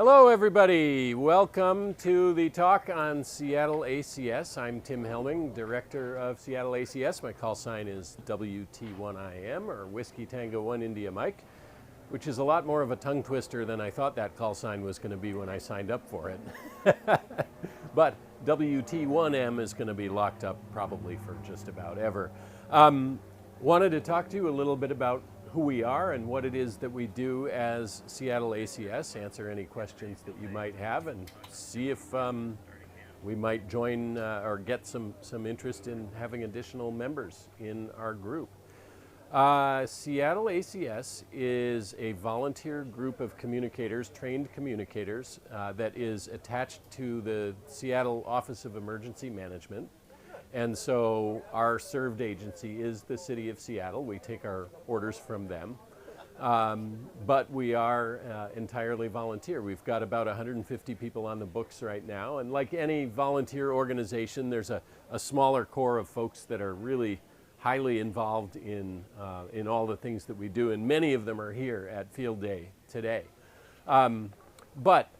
Hello everybody, welcome to the talk on Seattle ACS. I'm Tim Helming, Director of Seattle ACS. My call sign is WT1IM, or Whiskey Tango 1 India Mike, which is a lot more of a tongue twister than I thought that call sign was going to be when I signed up for it. But WT1M is going to be locked up probably for just about ever. Wanted to talk to you a little bit about who we are and what it is that we do as Seattle ACS, answer any questions that you might have, and see if we might join or get some interest in having additional members in our group. Seattle ACS is a volunteer group of communicators, trained communicators, that is attached to the Seattle Office of Emergency Management. And so our served agency is the City of Seattle. We take our orders from them. But we are entirely volunteer. We've got about 150 people on the books right now. And like any volunteer organization, there's a smaller core of folks that are really highly involved in all the things that we do. And many of them are here at Field Day today. But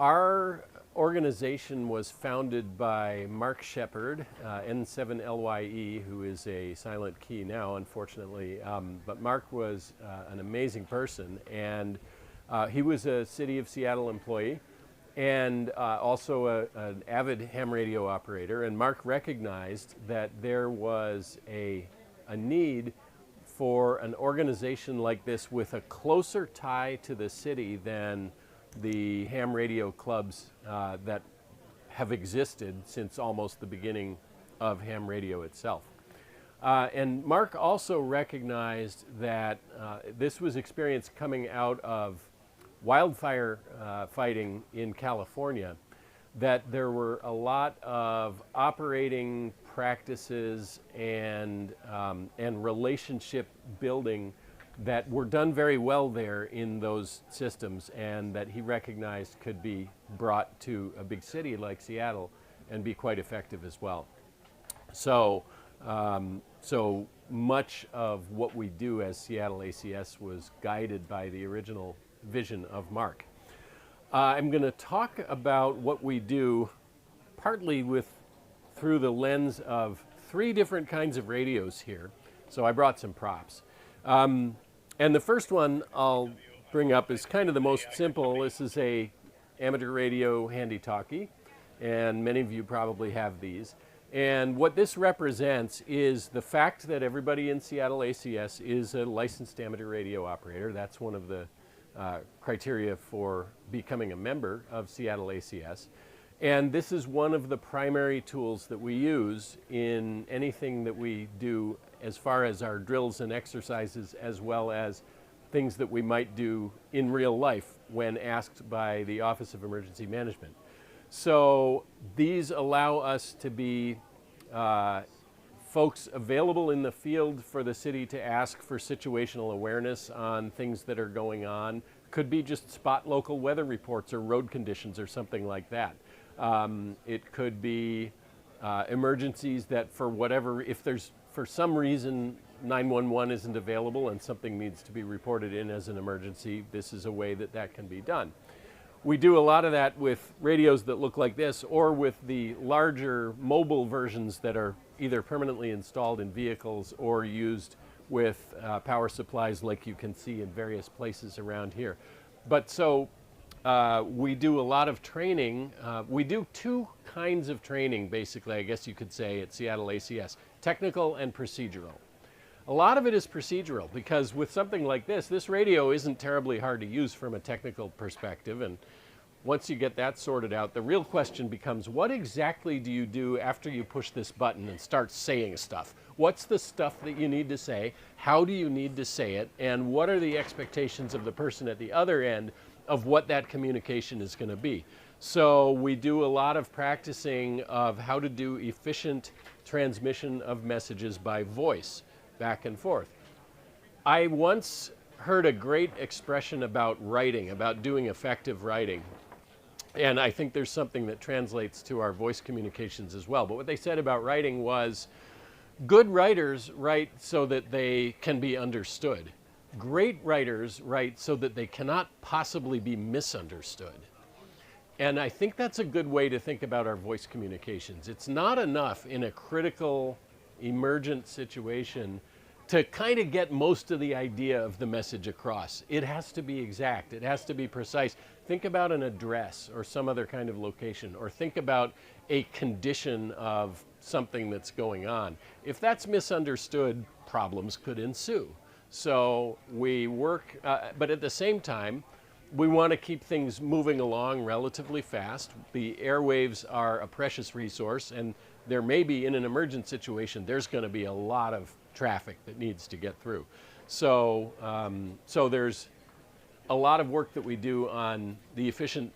our organization was founded by Mark Shepard, N7LYE, who is a silent key now, unfortunately. But Mark was an amazing person, and he was a City of Seattle employee and also an avid ham radio operator. And Mark recognized that there was a need for an organization like this with a closer tie to the city than the ham radio clubs that have existed since almost the beginning of ham radio itself. And Mark also recognized that this was experience coming out of wildfire fighting in California, that there were a lot of operating practices and relationship building that were done very well there in those systems, and that he recognized could be brought to a big city like Seattle and be quite effective as well. So, so much of what we do as Seattle ACS was guided by the original vision of Mark. I'm going to talk about what we do partly through the lens of three different kinds of radios here. So I brought some props. And the first one I'll bring up is kind of the most simple. This is a amateur radio handy-talkie, and many of you probably have these. And what this represents is the fact that everybody in Seattle ACS is a licensed amateur radio operator. That's one of the criteria for becoming a member of Seattle ACS. And this is one of the primary tools that we use in anything that we do as far as our drills and exercises, as well as things that we might do in real life when asked by the Office of Emergency Management. So these allow us to be folks available in the field for the city to ask for situational awareness on things that are going on. Could be just spot local weather reports or road conditions or something like that. It could be emergencies that for whatever, if there's for some reason 911 isn't available and something needs to be reported in as an emergency, this is a way that that can be done. We do a lot of that with radios that look like this, or with the larger mobile versions that are either permanently installed in vehicles or used with power supplies like you can see in various places around here. But so we do a lot of training. We do two kinds of training, basically, I guess you could say, at Seattle ACS, technical and procedural. A lot of it is procedural because with something like this radio isn't terribly hard to use from a technical perspective. And once you get that sorted out, the real question becomes, what exactly do you do after you push this button and start saying stuff? What's the stuff that you need to say? How do you need to say it? And what are the expectations of the person at the other end of what that communication is going to be? So we do a lot of practicing of how to do efficient transmission of messages by voice, back and forth. I once heard a great expression about writing, about doing effective writing. And I think there's something that translates to our voice communications as well. But what they said about writing was, good writers write so that they can be understood. Great writers write so that they cannot possibly be misunderstood. And I think that's a good way to think about our voice communications. It's not enough in a critical, emergent situation to kind of get most of the idea of the message across. It has to be exact, it has to be precise. Think about an address or some other kind of location, or think about a condition of something that's going on. If that's misunderstood, problems could ensue. So we work, but at the same time, we want to keep things moving along relatively fast. The airwaves are a precious resource, and there may be, in an emergent situation, there's going to be a lot of traffic that needs to get through. So, so there's a lot of work that we do on the efficient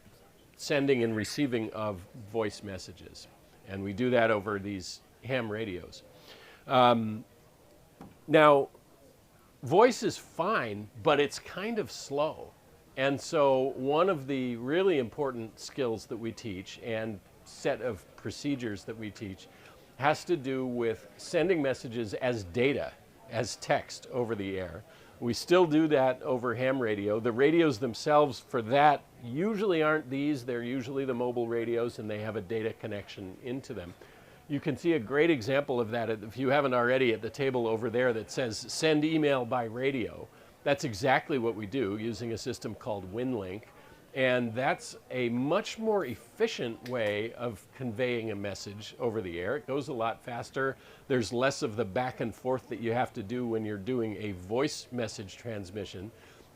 sending and receiving of voice messages. And we do that over these ham radios. Now, voice is fine, but it's kind of slow. And so one of the really important skills that we teach and set of procedures that we teach has to do with sending messages as data, as text over the air. We still do that over ham radio. The radios themselves for that usually aren't these, they're usually the mobile radios, and they have a data connection into them. You can see a great example of that if you haven't already at the table over there that says send email by radio. That's exactly what we do using a system called WinLink. And that's a much more efficient way of conveying a message over the air. It goes a lot faster. There's less of the back and forth that you have to do when you're doing a voice message transmission.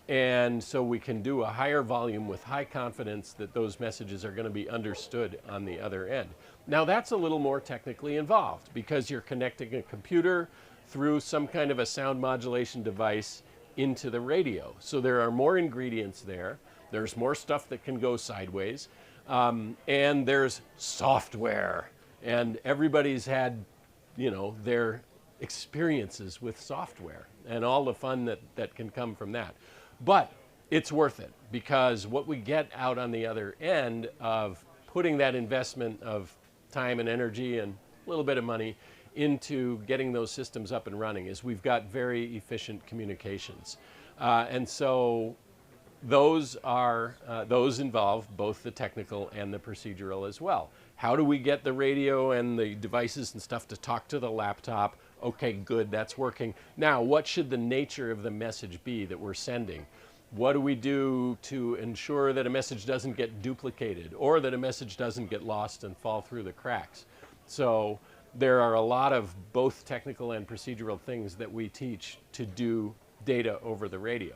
And so we can do a higher volume with high confidence that those messages are going to be understood on the other end. Now that's a little more technically involved because you're connecting a computer through some kind of a sound modulation device into the radio. So there are more ingredients there. There's more stuff that can go sideways. And there's software. And everybody's had, you know, their experiences with software and all the fun that can come from that. But it's worth it because what we get out on the other end of putting that investment of time and energy and a little bit of money into getting those systems up and running is we've got very efficient communications. And so those involve both the technical and the procedural as well. How do we get the radio and the devices and stuff to talk to the laptop? Okay, good, that's working. Now, what should the nature of the message be that we're sending? What do we do to ensure that a message doesn't get duplicated or that a message doesn't get lost and fall through the cracks? So there are a lot of both technical and procedural things that we teach to do data over the radio.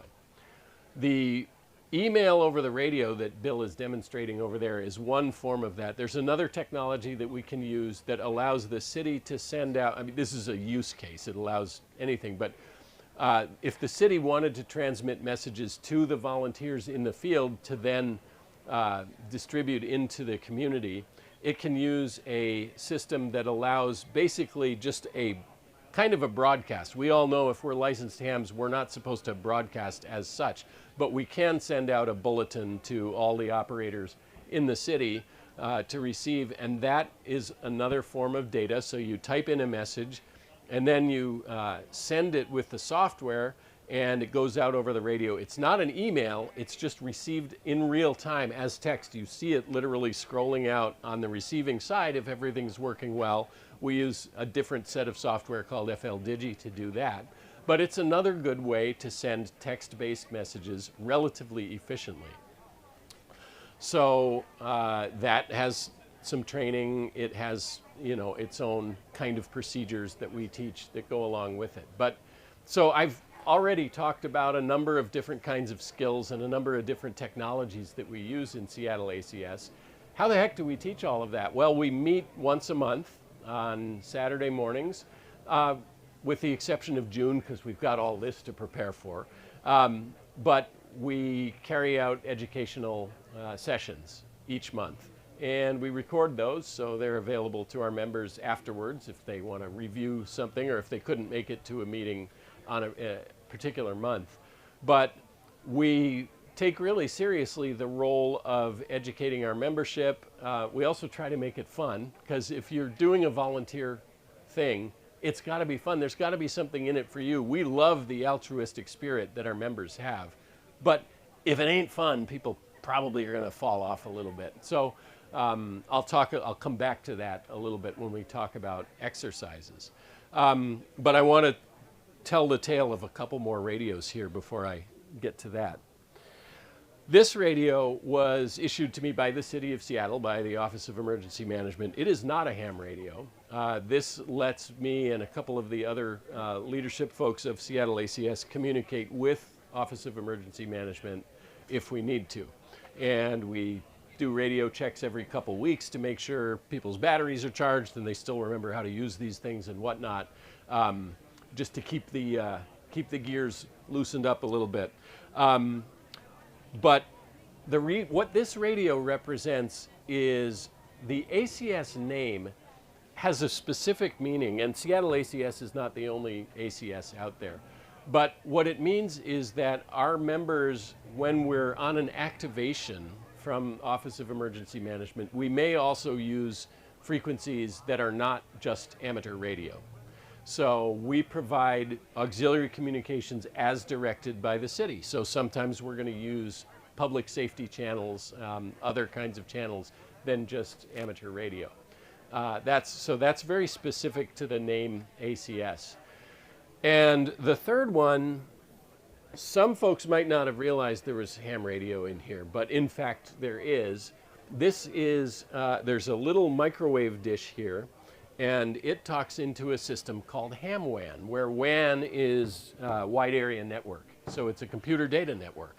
The email over the radio that Bill is demonstrating over there is one form of that. There's another technology that we can use that allows the city to send out, I mean, this is a use case, it allows anything, but if the city wanted to transmit messages to the volunteers in the field to then distribute into the community, it can use a system that allows basically just a kind of a broadcast. We all know if we're licensed hams, we're not supposed to broadcast as such, but we can send out a bulletin to all the operators in the city to receive, and that is another form of data. So you type in a message, and then you send it with the software, and it goes out over the radio. It's not an email, it's just received in real time as text. You see it literally scrolling out on the receiving side if everything's working well. We use a different set of software called FLDigi to do that. But it's another good way to send text-based messages relatively efficiently. So that has some training. It has, you know, its own kind of procedures that we teach that go along with it. But so I've already talked about a number of different kinds of skills and a number of different technologies that we use in Seattle ACS. How the heck do we teach all of that? Well, we meet once a month on Saturday mornings, with the exception of June because we've got all this to prepare for. But we carry out educational sessions each month. And we record those so they're available to our members afterwards if they want to review something or if they couldn't make it to a meeting on a particular month. But we take really seriously the role of educating our membership. We also try to make it fun because if you're doing a volunteer thing, it's got to be fun. There's got to be something in it for you. We love the altruistic spirit that our members have. But if it ain't fun, people probably are going to fall off a little bit. So I'll come back to that a little bit when we talk about exercises. But I want to tell the tale of a couple more radios here before I get to that. This radio was issued to me by the City of Seattle, by the Office of Emergency Management. It is not a ham radio. This lets me and a couple of the other leadership folks of Seattle ACS communicate with Office of Emergency Management if we need to. And we do radio checks every couple weeks to make sure people's batteries are charged and they still remember how to use these things and whatnot, just to keep the gears loosened up a little bit. But what this radio represents is the ACS name has a specific meaning, and Seattle ACS is not the only ACS out there. But what it means is that our members, when we're on an activation from Office of Emergency Management, we may also use frequencies that are not just amateur radio. So we provide auxiliary communications as directed by the city. So sometimes we're going to use public safety channels, other kinds of channels than just amateur radio. That's very specific to the name ACS. And the third one, some folks might not have realized there was ham radio in here, but in fact there is. This is, there's a little microwave dish here, and it talks into a system called HamWAN, where WAN is wide area network. So it's a computer data network.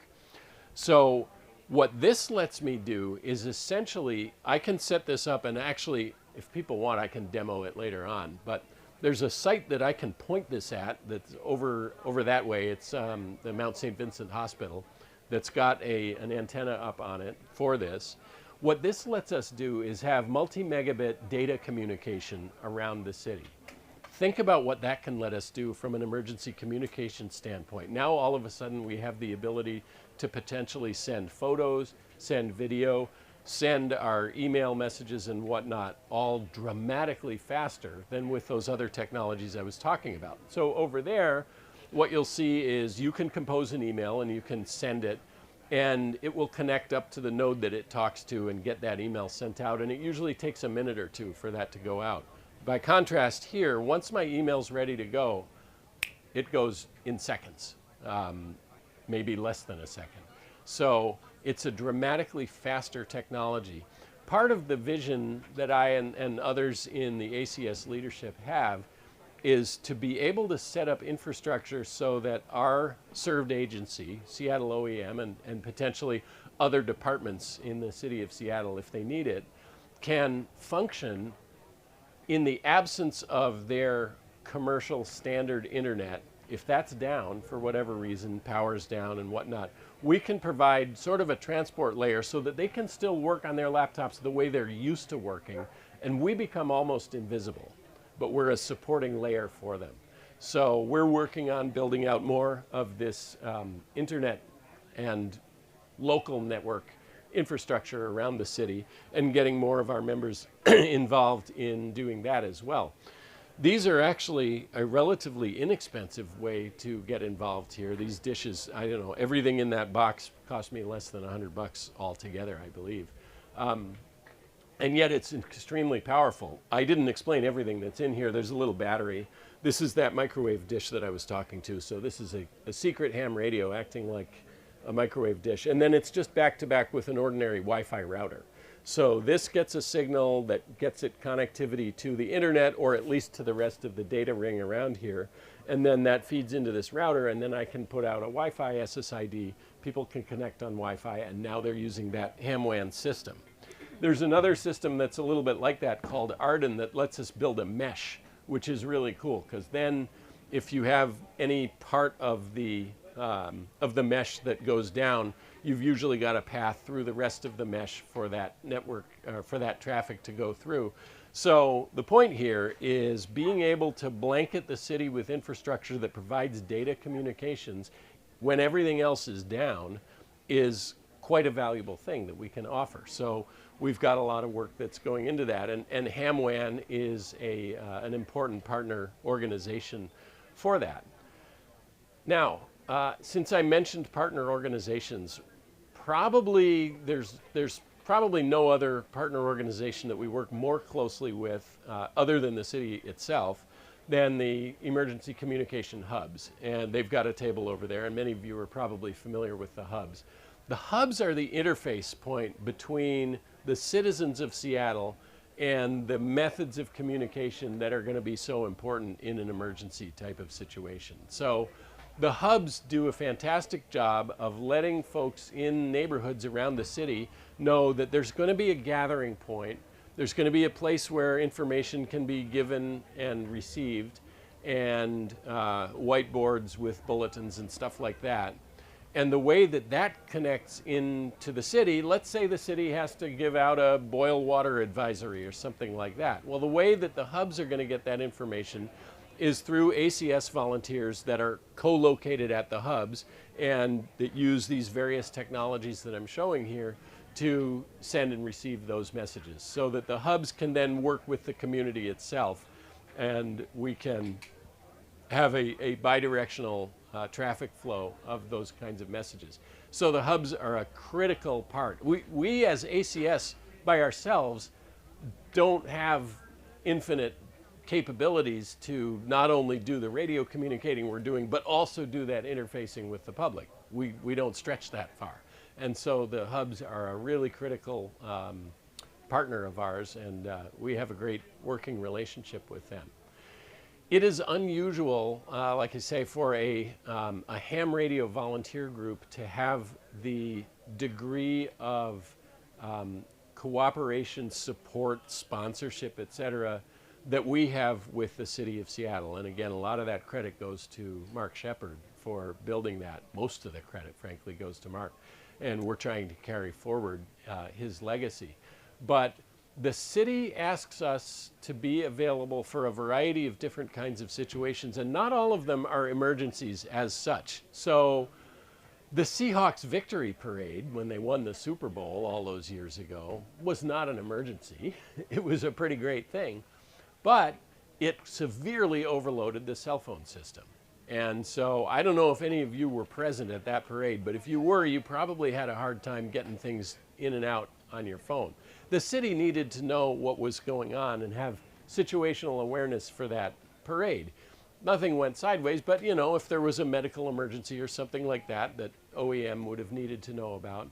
So what this lets me do is essentially, I can set this up, and actually, if people want, I can demo it later on. But there's a site that I can point this at that's over that way. It's the Mount St. Vincent Hospital that's got an antenna up on it for this. What this lets us do is have multi-megabit data communication around the city. Think about what that can let us do from an emergency communication standpoint. Now all of a sudden we have the ability to potentially send photos, send video, send our email messages and whatnot, all dramatically faster than with those other technologies I was talking about. So over there, what you'll see is you can compose an email and you can send it, and it will connect up to the node that it talks to and get that email sent out, and it usually takes a minute or two for that to go out. By contrast here, once my email's ready to go, it goes in seconds, maybe less than a second. So it's a dramatically faster technology. Part of the vision that I and others in the ACS leadership have is to be able to set up infrastructure so that our served agency, Seattle OEM, and potentially other departments in the city of Seattle, if they need it, can function in the absence of their commercial standard internet. If that's down for whatever reason, power's down and whatnot, we can provide sort of a transport layer so that they can still work on their laptops the way they're used to working, and we become almost invisible, but we're a supporting layer for them. So we're working on building out more of this internet and local network infrastructure around the city and getting more of our members involved in doing that as well. These are actually a relatively inexpensive way to get involved here. These dishes, I don't know, everything in that box cost me less than $100 altogether, I believe. And yet it's extremely powerful. I didn't explain everything that's in here. There's a little battery. This is that microwave dish that I was talking to. So this is a secret ham radio acting like a microwave dish. And then it's just back to back with an ordinary Wi-Fi router. So this gets a signal that gets it connectivity to the internet, or at least to the rest of the data ring around here. And then that feeds into this router, and then I can put out a Wi-Fi SSID. People can connect on Wi-Fi, and now they're using that HamWAN system. There's another system that's a little bit like that called Arden that lets us build a mesh, which is really cool, because then if you have any part of the mesh that goes down, you've usually got a path through the rest of the mesh for that network, for that traffic to go through. So the point here is being able to blanket the city with infrastructure that provides data communications when everything else is down is quite a valuable thing that we can offer. So we've got a lot of work that's going into that, and HamWAN is an important partner organization for that. Now, since I mentioned partner organizations, there's probably no other partner organization that we work more closely with, other than the city itself, than the emergency communication hubs. And they've got a table over there, and many of you are probably familiar with the hubs. The hubs are the interface point between the citizens of Seattle and the methods of communication that are going to be so important in an emergency type of situation. So the hubs do a fantastic job of letting folks in neighborhoods around the city know that there's going to be a gathering point. There's going to be a place where information can be given and received, and whiteboards with bulletins and stuff like that. And the way that that connects into the city, let's say the city has to give out a boil water advisory or something like that. Well, the way that the hubs are going to get that information is through ACS volunteers that are co-located at the hubs and that use these various technologies that I'm showing here to send and receive those messages, so that the hubs can then work with the community itself, and we can have a bidirectional traffic flow of those kinds of messages. So the hubs are a critical part. We as ACS by ourselves don't have infinite capabilities to not only do the radio communicating we're doing, but also do that interfacing with the public. We don't stretch that far. And so the hubs are a really critical partner of ours, and we have a great working relationship with them. It is unusual, like I say, for a ham radio volunteer group to have the degree of cooperation, support, sponsorship, et cetera, that we have with the city of Seattle. And again, a lot of that credit goes to Mark Shepard for building that. Most of the credit, frankly, goes to Mark. And we're trying to carry forward his legacy. But the city asks us to be available for a variety of different kinds of situations, and not all of them are emergencies as such. So the Seahawks victory parade, when they won the Super Bowl all those years ago, was not an emergency. It was a pretty great thing, but it severely overloaded the cell phone system. And so I don't know if any of you were present at that parade, but if you were, you probably had a hard time getting things in and out on your phone. The city needed to know what was going on and have situational awareness for that parade. Nothing went sideways, but you know, if there was a medical emergency or something like that that OEM would have needed to know about,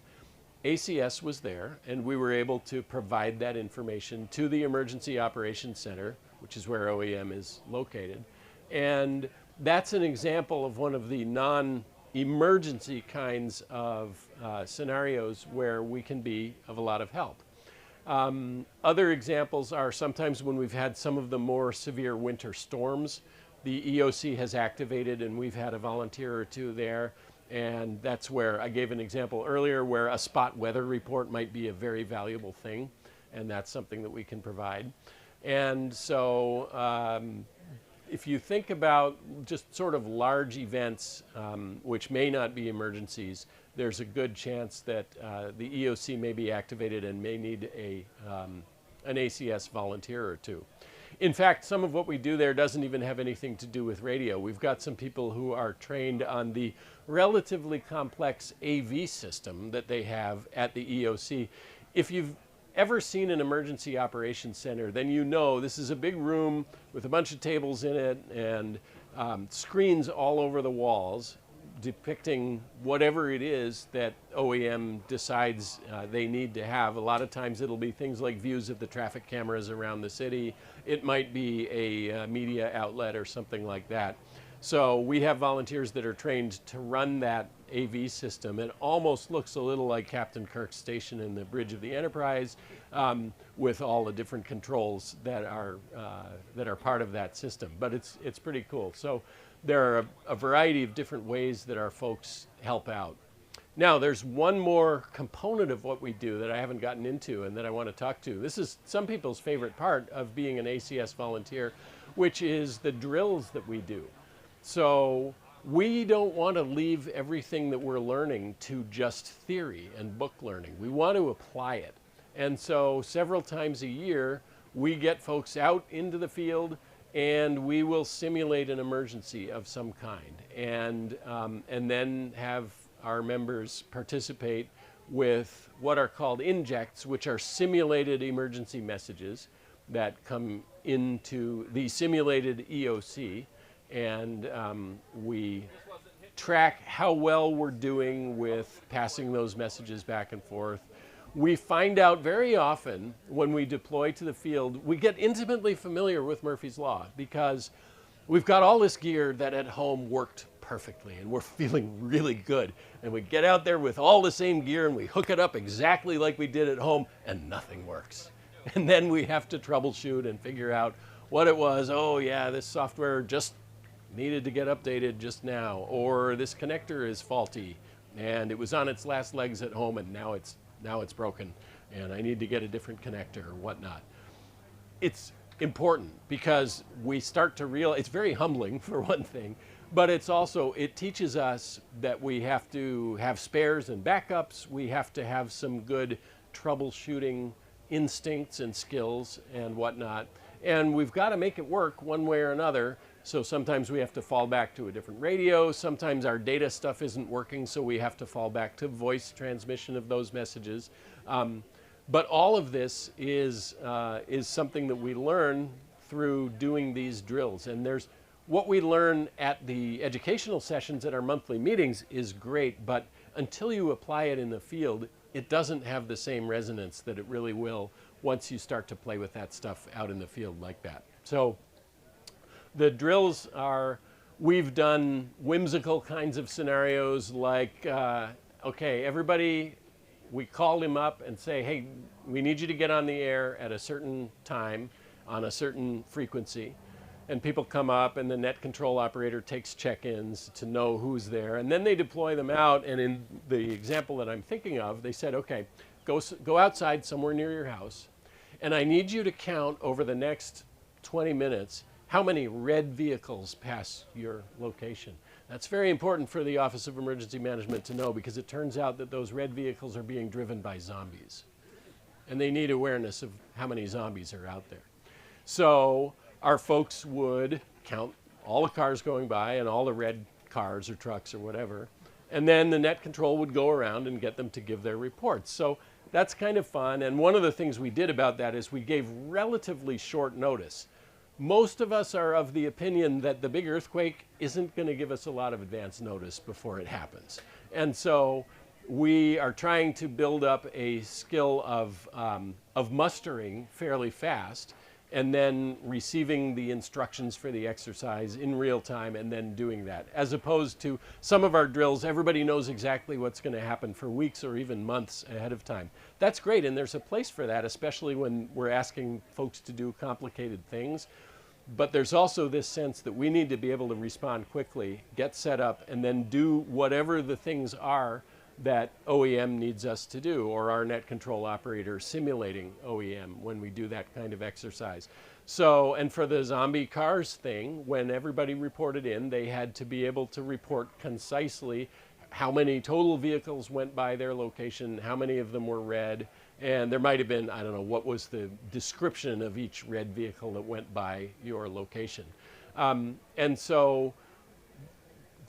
ACS was there, and we were able to provide that information to the Emergency Operations Center, which is where OEM is located. And that's an example of one of the non-emergency kinds of scenarios where we can be of a lot of help. Other examples are sometimes when we've had some of the more severe winter storms, the EOC has activated and we've had a volunteer or two there. And that's where I gave an example earlier where a spot weather report might be a very valuable thing, and that's something that we can provide. And so if you think about just sort of large events, which may not be emergencies, there's a good chance that the EOC may be activated and may need an ACS volunteer or two. In fact, some of what we do there doesn't even have anything to do with radio. We've got some people who are trained on the relatively complex AV system that they have at the EOC. If you've ever seen an emergency operations center, then you know this is a big room with a bunch of tables in it and screens all over the walls depicting whatever it is that OEM decides they need to have. A lot of times it'll be things like views of the traffic cameras around the city. It might be a media outlet or something like that. So we have volunteers that are trained to run that AV system. It almost looks a little like Captain Kirk's station in the Bridge of the Enterprise, with all the different controls that are part of that system. But it's pretty cool. So there are a variety of different ways that our folks help out. Now, there's one more component of what we do that I haven't gotten into and that I want to talk to. This is some people's favorite part of being an ACS volunteer, which is the drills that we do. So we don't want to leave everything that we're learning to just theory and book learning. We want to apply it. And so several times a year, we get folks out into the field and we will simulate an emergency of some kind and then have our members participate with what are called injects, which are simulated emergency messages that come into the simulated EOC, and we track how well we're doing with passing those messages back and forth. We find out very often when we deploy to the field, we get intimately familiar with Murphy's Law because we've got all this gear that at home worked perfectly and we're feeling really good. And we get out there with all the same gear and we hook it up exactly like we did at home and nothing works. And then we have to troubleshoot and figure out what it was. Oh yeah, this software just needed to get updated just now, or this connector is faulty and it was on its last legs at home and now it's broken and I need to get a different connector or whatnot. It's important because we start to realize, it's very humbling for one thing, but it's also, it teaches us that we have to have spares and backups. We have to have some good troubleshooting instincts and skills and whatnot. And we've got to make it work one way or another. So sometimes we have to fall back to a different radio. Sometimes our data stuff isn't working, so we have to fall back to voice transmission of those messages. But all of this is something that we learn through doing these drills. And there's what we learn at the educational sessions at our monthly meetings is great, but until you apply it in the field, it doesn't have the same resonance that it really will once you start to play with that stuff out in the field like that. So the drills are, we've done whimsical kinds of scenarios like, okay, everybody, we call him up and say, hey, we need you to get on the air at a certain time on a certain frequency. And people come up and the net control operator takes check-ins to know who's there. And then they deploy them out. And in the example that I'm thinking of, they said, okay, go outside somewhere near your house. And I need you to count over the next 20 minutes how many red vehicles pass your location. That's very important for the Office of Emergency Management to know because it turns out that those red vehicles are being driven by zombies. And they need awareness of how many zombies are out there. So our folks would count all the cars going by and all the red cars or trucks or whatever. And then the net control would go around and get them to give their reports. So that's kind of fun. And one of the things we did about that is we gave relatively short notice. Most of us are of the opinion that the big earthquake isn't going to give us a lot of advance notice before it happens. And so we are trying to build up a skill of mustering fairly fast and then receiving the instructions for the exercise in real time and then doing that. As opposed to some of our drills, everybody knows exactly what's going to happen for weeks or even months ahead of time. That's great, and there's a place for that, especially when we're asking folks to do complicated things. But there's also this sense that we need to be able to respond quickly, get set up, and then do whatever the things are that OEM needs us to do, or our net control operator simulating OEM when we do that kind of exercise. So, and for the zombie cars thing, when everybody reported in, they had to be able to report concisely how many total vehicles went by their location, how many of them were red, and there might have been, I don't know, what was the description of each red vehicle that went by your location. And so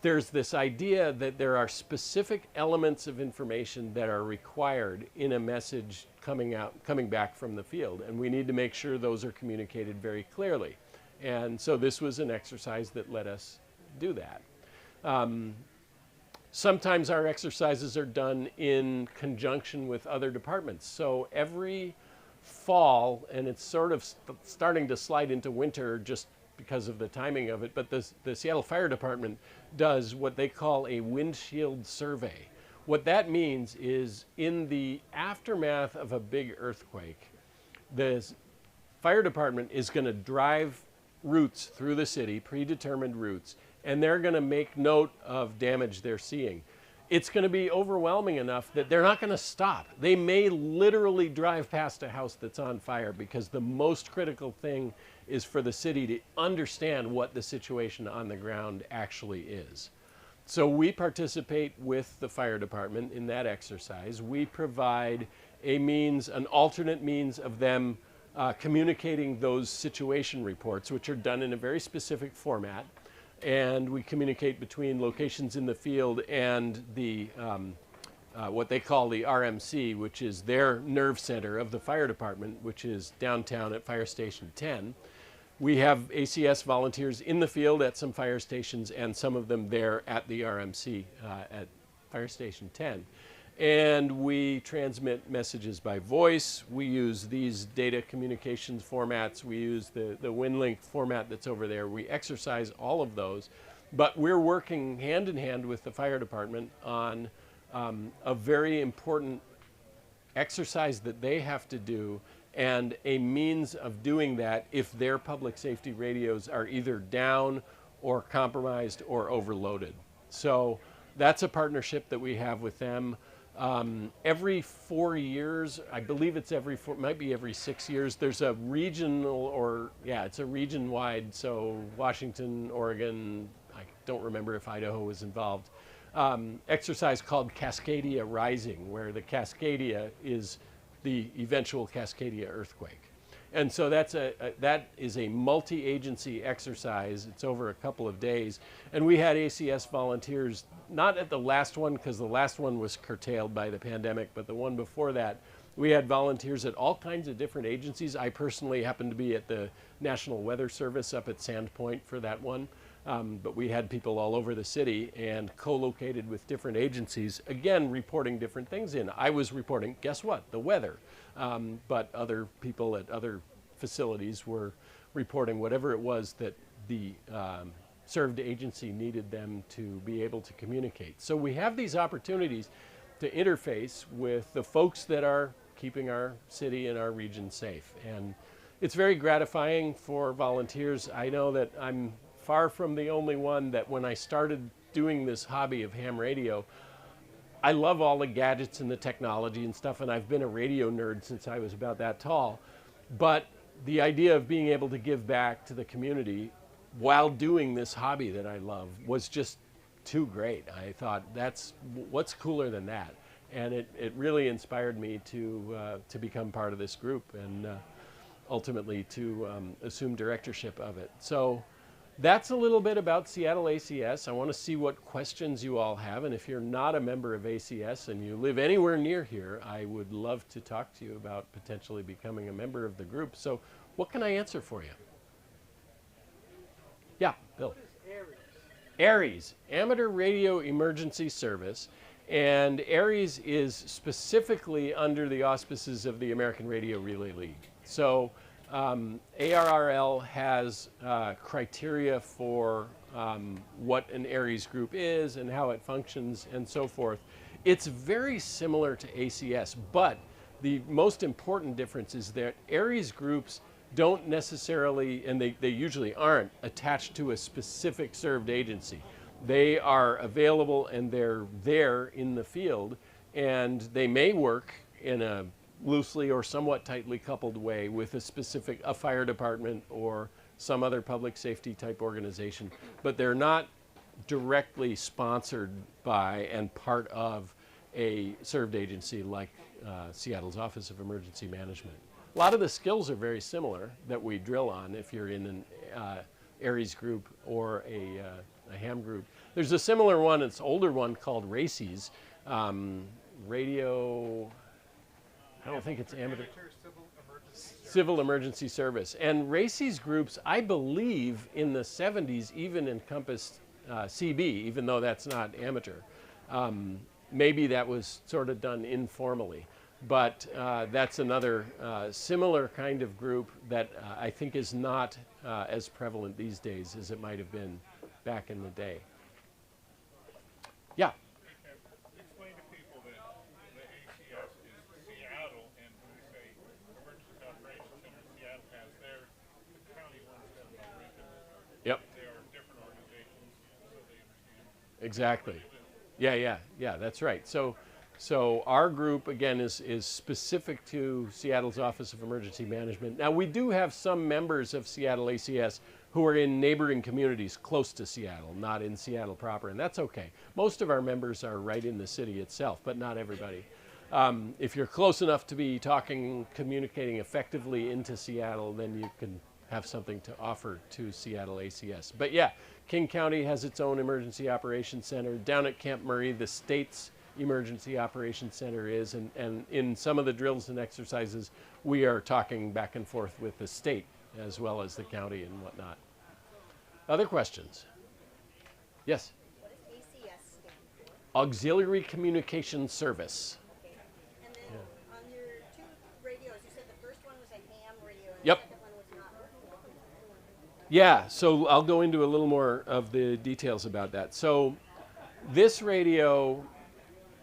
there's this idea that there are specific elements of information that are required in a message coming back from the field, and we need to make sure those are communicated very clearly. And so this was an exercise that let us do that. Sometimes our exercises are done in conjunction with other departments. So every fall, and it's sort of starting to slide into winter just because of the timing of it, but the Seattle Fire Department does what they call a windshield survey. What that means is in the aftermath of a big earthquake, the fire department is going to drive routes through the city, predetermined routes, and they're going to make note of damage they're seeing. It's going to be overwhelming enough that they're not going to stop. They may literally drive past a house that's on fire because the most critical thing is for the city to understand what the situation on the ground actually is. So we participate with the fire department in that exercise. We provide a means, an alternate means of them communicating those situation reports, which are done in a very specific format. And we communicate between locations in the field and the what they call the RMC, which is their nerve center of the fire department, which is downtown at Fire Station 10. We have ACS volunteers in the field at some fire stations and some of them there at the RMC at Fire Station 10. And we transmit messages by voice. We use these data communications formats. We use the WinLink format that's over there. We exercise all of those. But we're working hand in hand with the fire department on a very important exercise that they have to do, and a means of doing that if their public safety radios are either down or compromised or overloaded. So that's a partnership that we have with them. Every 4 years, I believe it's might be every 6 years, there's a regional, it's a region-wide, so Washington, Oregon, I don't remember if Idaho was involved, exercise called Cascadia Rising, where the Cascadia is the eventual Cascadia earthquake. And so that is a multi-agency exercise. It's over a couple of days. And we had ACS volunteers, not at the last one, because the last one was curtailed by the pandemic, but the one before that, we had volunteers at all kinds of different agencies. I personally happened to be at the National Weather Service up at Sandpoint for that one. But we had people all over the city and co-located with different agencies, again, reporting different things in. I was reporting, guess what, the weather. But other people at other facilities were reporting whatever it was that the served agency needed them to be able to communicate. So we have these opportunities to interface with the folks that are keeping our city and our region safe. And it's very gratifying for volunteers. I know that I'm far from the only one that when I started doing this hobby of ham radio, I love all the gadgets and the technology and stuff, and I've been a radio nerd since I was about that tall. But the idea of being able to give back to the community while doing this hobby that I love was just too great. I thought, what's cooler than that? And it really inspired me to become part of this group and ultimately to assume directorship of it. So that's a little bit about Seattle ACS. I want to see what questions you all have, and if you're not a member of ACS and you live anywhere near here, I would love to talk to you about potentially becoming a member of the group. So what can I answer for you? Yeah, Bill. What is ARES? ARES, Amateur Radio Emergency Service, and ARES is specifically under the auspices of the American Radio Relay League. So ARRL has criteria for what an ARES group is and how it functions and so forth. It's very similar to ACS, but the most important difference is that ARES groups don't necessarily, and they usually aren't, attached to a specific served agency. They are available and they're there in the field, and they may work in a loosely or somewhat tightly coupled way with a fire department or some other public safety type organization, but they're not directly sponsored by and part of a served agency like Seattle's Office of Emergency Management. A lot of the skills are very similar that we drill on if you're in an ARES group or a ham group. There's a similar one, it's an older one called RACES, Radio, I don't think it's amateur. Civil Emergency Service. And RACES groups, I believe, in the 70s even encompassed CB, even though that's not amateur. Maybe that was sort of done informally. But that's another similar kind of group that I think is not as prevalent these days as it might have been back in the day. Yeah? Explain to people that the ACS is Seattle, and when we say Emergency Operations Center, Seattle has their county ones that are regional. Yep. They are different organizations, so they understand. Exactly. Yeah, that's right. So our group, again, is specific to Seattle's Office of Emergency Management. Now, we do have some members of Seattle ACS who are in neighboring communities close to Seattle, not in Seattle proper, and that's okay. Most of our members are right in the city itself, but not everybody. If you're close enough to be communicating effectively into Seattle, then you can have something to offer to Seattle ACS. But yeah, King County has its own emergency operations center. Down at Camp Murray, the state's emergency operations center is, and in some of the drills and exercises, we are talking back and forth with the state as well as the county and whatnot. Other questions? Yes? What does ACS stand for? Auxiliary Communication Service. Okay. And then on your two radios, you said the first one was a ham radio and Yep. the second one was not. Yeah, so I'll go into a little more of the details about that. So this radio,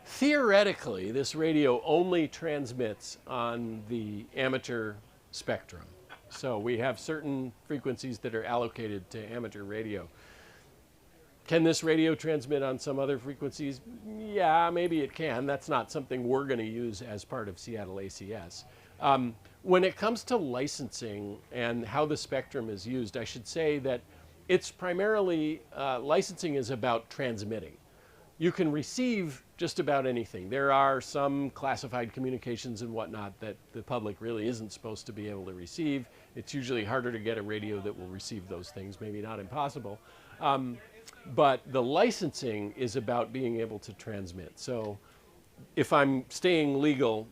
theoretically, this radio only transmits on the amateur spectrum. So we have certain frequencies that are allocated to amateur radio. Can this radio transmit on some other frequencies? Yeah, maybe it can. That's not something we're going to use as part of Seattle ACS. When it comes to licensing and how the spectrum is used, I should say that it's primarily, licensing is about transmitting. You can receive just about anything. There are some classified communications and whatnot that the public really isn't supposed to be able to receive. It's usually harder to get a radio that will receive those things, maybe not impossible. But the licensing is about being able to transmit. So if I'm staying legal,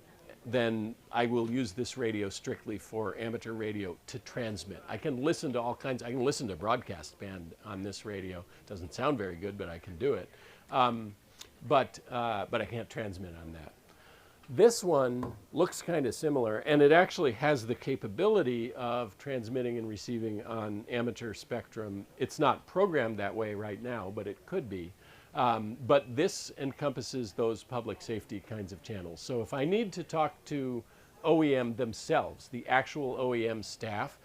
then I will use this radio strictly for amateur radio to transmit. I can listen to all kinds, I can listen to broadcast band on this radio. Doesn't sound very good, but I can do it. But I can't transmit on that. This one looks kind of similar, and it actually has the capability of transmitting and receiving on amateur spectrum. It's not programmed that way right now, but it could be. But this encompasses those public safety kinds of channels. So if I need to talk to OEM themselves, the actual OEM staff,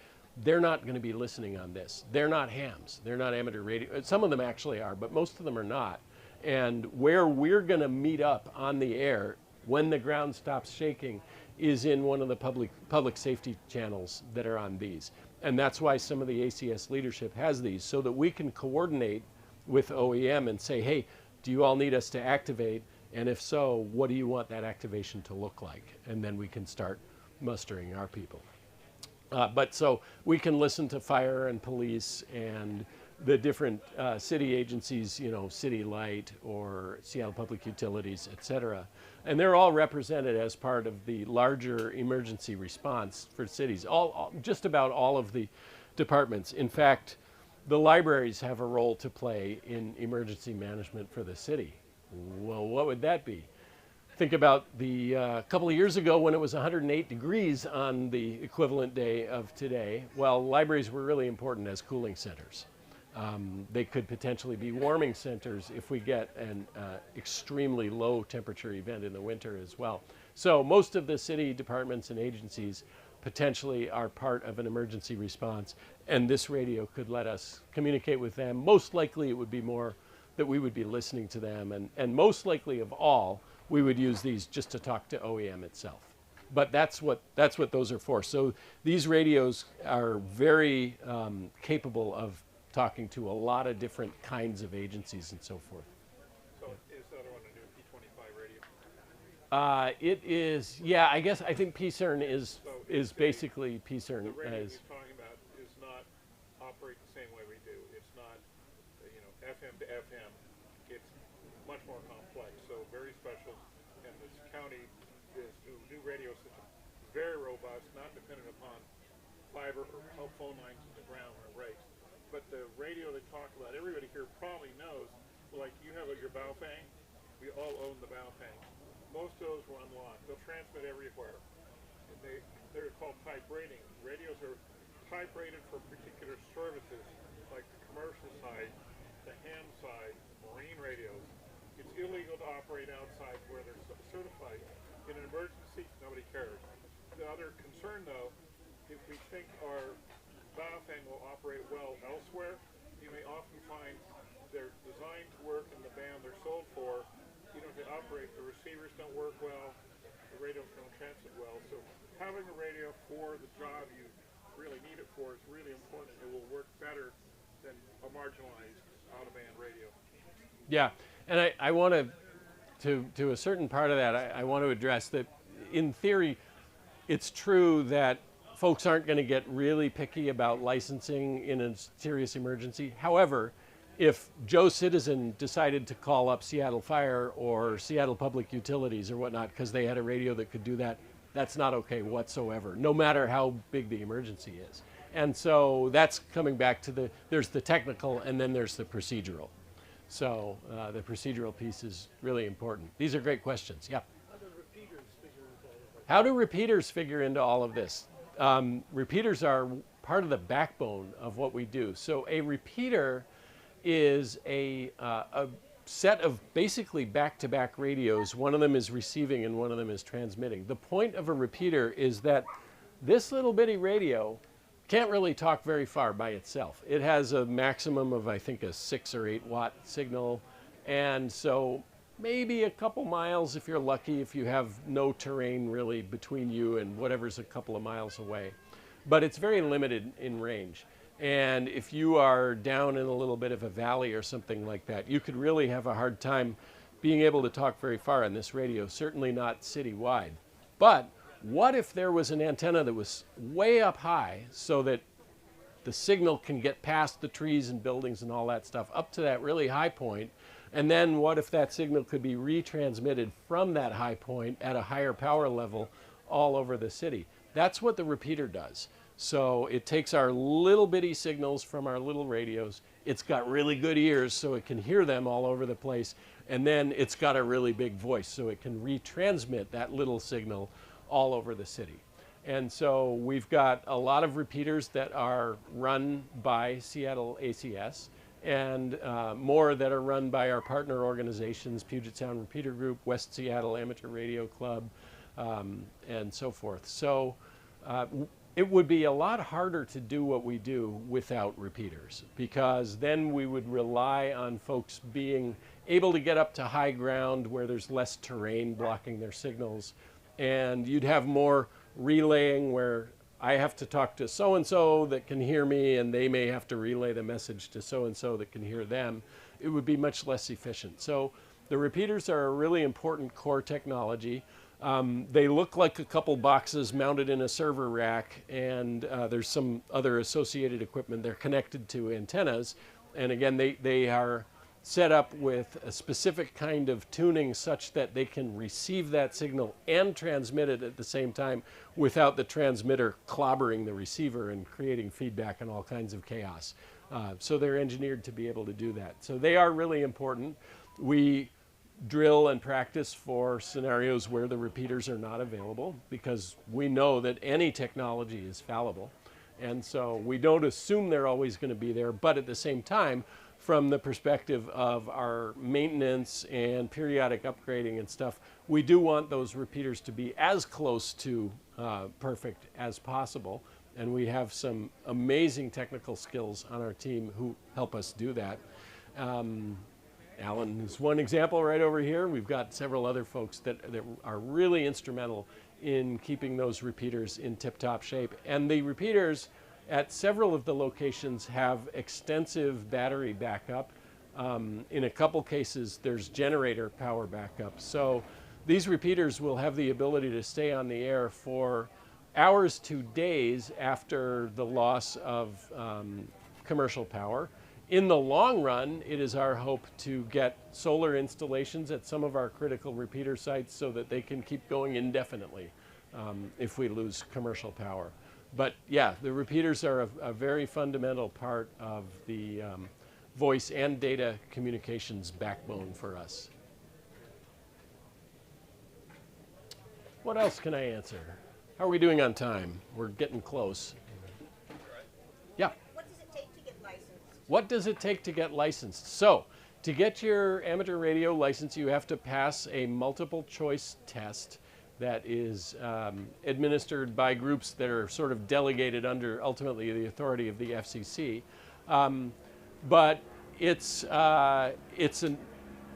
they're not going to be listening on this. They're not hams. They're not amateur radio. Some of them actually are, but most of them are not. And where we're going to meet up on the air when the ground stops shaking is in one of the public safety channels that are on these. And that's why some of the ACS leadership has these, so that we can coordinate with OEM and say, hey, do you all need us to activate? And if so, what do you want that activation to look like? And then we can start mustering our people. But so we can listen to fire and police and the different city agencies, you know, City Light or Seattle Public Utilities, et cetera. And they're all represented as part of the larger emergency response for cities, just about all of the departments. In fact, the libraries have a role to play in emergency management for the city. Well, what would that be? Think about the couple of years ago when it was 108 degrees on the equivalent day of today. Well, libraries were really important as cooling centers. They could potentially be warming centers if we get an extremely low temperature event in the winter as well. So most of the city departments and agencies potentially are part of an emergency response, and this radio could let us communicate with them. Most likely it would be more that we would be listening to them, and most likely of all, we would use these just to talk to OEM itself. But that's what those are for. So these radios are very capable of talking to a lot of different kinds of agencies and so forth. So is the other one a new P25 radio? It is, yeah, I think PCERN is basically PCERN. The radio you're talking about is not operate the same way we do. It's not, FM to FM. It's much more complex, so very special. And this county is new radio system, very robust, not dependent upon fiber or phone lines in the ground or rakes. But the radio they talk about, everybody here probably knows, like you have your Baofeng, we all own the Baofeng. Most of those were unlocked. They'll transmit everywhere. And they're called type rating. Radios are type rated for particular services, like the commercial side, the ham side, marine radios. It's illegal to operate outside where they're certified. In an emergency, nobody cares. The other concern, though, if we think our Baofeng will operate well elsewhere, you may often find they're designed to work in the band they're sold for. You know, to operate, the receivers don't work well, the radios don't transmit well. So having a radio for the job you really need it for is really important. It will work better than a marginalized out-of-band radio. Yeah, and I want to a certain part of that, I want to address that in theory, it's true that folks aren't going to get really picky about licensing in a serious emergency. However, if Joe Citizen decided to call up Seattle Fire or Seattle Public Utilities or whatnot because they had a radio that could do that, that's not okay whatsoever, no matter how big the emergency is. And so that's coming back to there's the technical and then there's the procedural. So the procedural piece is really important. These are great questions. Yeah. How do repeaters figure into all of this? Repeaters are part of the backbone of what we do. So a repeater is a set of basically back-to-back radios. One of them is receiving and one of them is transmitting. The point of a repeater is that this little bitty radio can't really talk very far by itself. It has a maximum of, I think, a 6 or 8 watt signal. And so maybe a couple miles if you're lucky, if you have no terrain really between you and whatever's a couple of miles away. But it's very limited in range. And if you are down in a little bit of a valley or something like that, you could really have a hard time being able to talk very far on this radio, certainly not citywide. But what if there was an antenna that was way up high so that the signal can get past the trees and buildings and all that stuff up to that really high point? And then what if that signal could be retransmitted from that high point at a higher power level all over the city? That's what the repeater does. So it takes our little bitty signals from our little radios. It's got really good ears so it can hear them all over the place. And then it's got a really big voice so it can retransmit that little signal all over the city. And so we've got a lot of repeaters that are run by Seattle ACS and more that are run by our partner organizations, Puget Sound Repeater Group, West Seattle Amateur Radio Club, and so forth. So it would be a lot harder to do what we do without repeaters, because then we would rely on folks being able to get up to high ground where there's less terrain blocking their signals, and you'd have more relaying where I have to talk to so-and-so that can hear me and they may have to relay the message to so-and-so that can hear them. It would be much less efficient. So the repeaters are a really important core technology. They look like a couple boxes mounted in a server rack, and there's some other associated equipment. They're connected to antennas, and again, they are set up with a specific kind of tuning such that they can receive that signal and transmit it at the same time without the transmitter clobbering the receiver and creating feedback and all kinds of chaos. So they're engineered to be able to do that. So they are really important. We drill and practice for scenarios where the repeaters are not available, because we know that any technology is fallible. And so we don't assume they're always going to be there, but at the same time, from the perspective of our maintenance and periodic upgrading and stuff, we do want those repeaters to be as close to perfect as possible. And we have some amazing technical skills on our team who help us do that. Alan is one example right over here. We've got several other folks that are really instrumental in keeping those repeaters in tip-top shape. And the repeaters at several of the locations have extensive battery backup. In a couple cases, there's generator power backup. So these repeaters will have the ability to stay on the air for hours to days after the loss of commercial power. In the long run, it is our hope to get solar installations at some of our critical repeater sites so that they can keep going indefinitely if we lose commercial power. But yeah, the repeaters are a very fundamental part of the voice and data communications backbone for us. What else can I answer? How are we doing on time? We're getting close. Yeah. What does it take to get licensed? What does it take to get licensed? So, to get your amateur radio license, you have to pass a multiple choice test that is administered by groups that are sort of delegated under ultimately the authority of the FCC. But it's a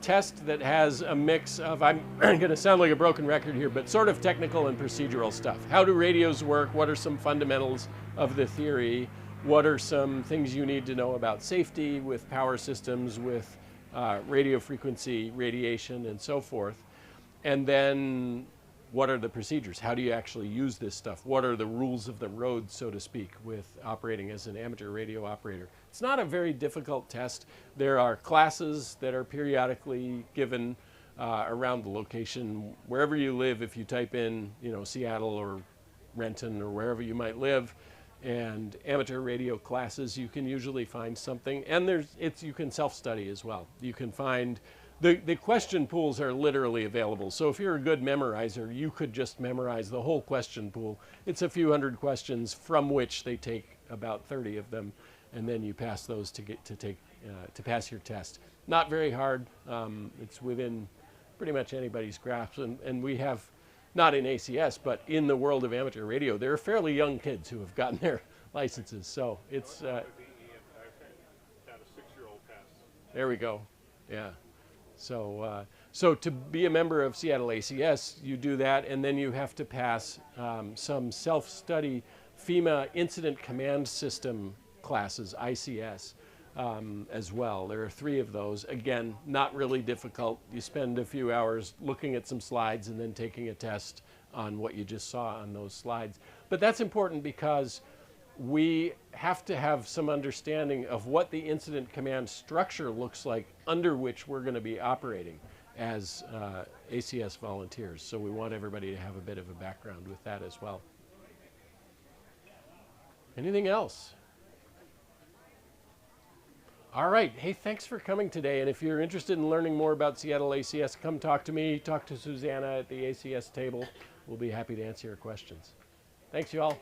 test that has a mix of, I'm going to sound like a broken record here, but sort of technical and procedural stuff. How do radios work? What are some fundamentals of the theory? What are some things you need to know about safety with power systems, with radio frequency, radiation, and so forth? And then what are the procedures? How do you actually use this stuff? What are the rules of the road, so to speak, with operating as an amateur radio operator? It's not a very difficult test. There are classes that are periodically given around the location. Wherever you live, if you type in, Seattle or Renton or wherever you might live, and amateur radio classes, you can usually find something. And you can self-study as well. You can find the question pools are literally available. So if you're a good memorizer, you could just memorize the whole question pool. It's a few hundred questions from which they take about 30 of them, and then you pass those to pass your test. Not very hard. It's within pretty much anybody's grasp, and we have, not in ACS, but in the world of amateur radio, there are fairly young kids who have gotten their licenses. So it's I've had a 6-year-old pass. There we go. Yeah. So to be a member of Seattle ACS, you do that, and then you have to pass some self-study FEMA Incident Command System classes, ICS, as well. There are 3 of those. Again, not really difficult. You spend a few hours looking at some slides and then taking a test on what you just saw on those slides. But that's important because we have to have some understanding of what the incident command structure looks like under which we're going to be operating as ACS volunteers. So we want everybody to have a bit of a background with that as well. Anything else? All right. Hey, thanks for coming today. And if you're interested in learning more about Seattle ACS, come talk to me, talk to Susanna at the ACS table. We'll be happy to answer your questions. Thanks, you all.